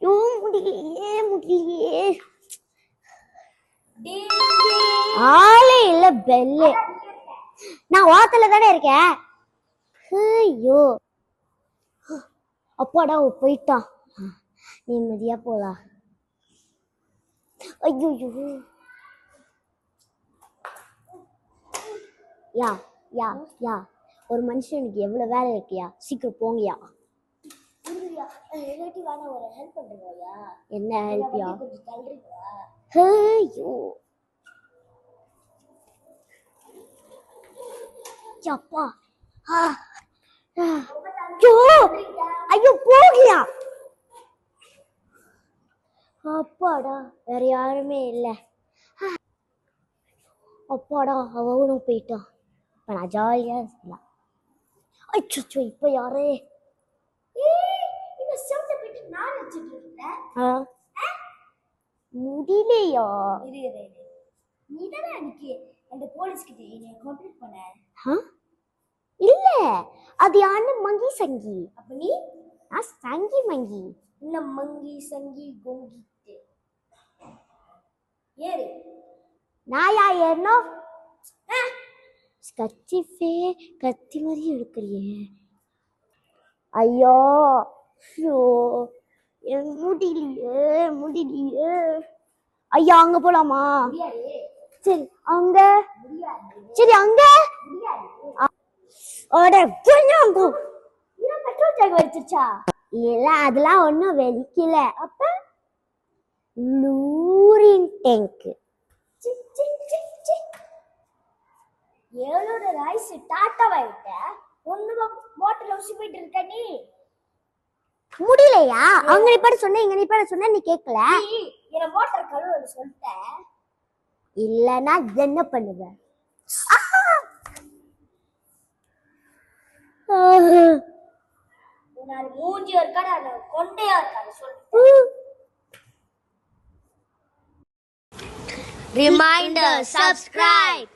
ஐயோ முடியலையே ஆளே இல்ல பெல்லு. நான் வாத்துல தானே இருக்கேன். ஐயோ அப்பாடா போயிட்டான். நிம்மதியா போலாம். ஐயோ யா யா யா ஒரு மனுஷனுக்கு எவ்வளவு வேலை இருக்கியா, சீக்கிரம் போங்கயா. என்ன ஹெல்ப்யா? ஐயோ அப்பா ஐயோ போகலையா? அப்பாடா வேற யாருமே இல்ல. அப்பாடா அவனும் போயிட்டான். இப்ப நான் ஜாலியா இருக்கலாம். அச்சோ இப்ப யாரே முடியலையா? இல்ல அது யாரு? மங்கி சங்கி. அப்ப நீ? சங்கி மங்கி. இல்ல மங்கி சங்கி கோங்கி ஏறு. நாயா ஏறனோ? கத்திஃபே கத்தி மாதிரி எடுக்கிறியே. ஐயோ ஐயோ முடியலையே. ஐயா அங்க போலாமா? சரி அங்க. சரி அங்க பெட்ரோல் டேங்க் வெடிச்சிருச்சா? இல்ல அதெல்லாம் ஒண்ணும் வெடிக்கல. அப்ப லூரின் டேங்க். ஏழோட ரைஸ் டாட்டா வைட்ட ஒண்ணு மோட்டர்ல ஊசி போயிட்டு இருக்க நீ. முடியலையா? அங்க நீ பாரு சொன்ன, இங்க நீ பாரு சொன்ன, நீ கேட்கல. என்ன மோட்டர் கழுவுன்னு சொல்லிட்ட. இல்லனா என்ன பண்ணுவ? நான் மூஞ்சி இருக்காடா கொண்டையா இருக்கான்னு சொல்லு. Reminder, subscribe.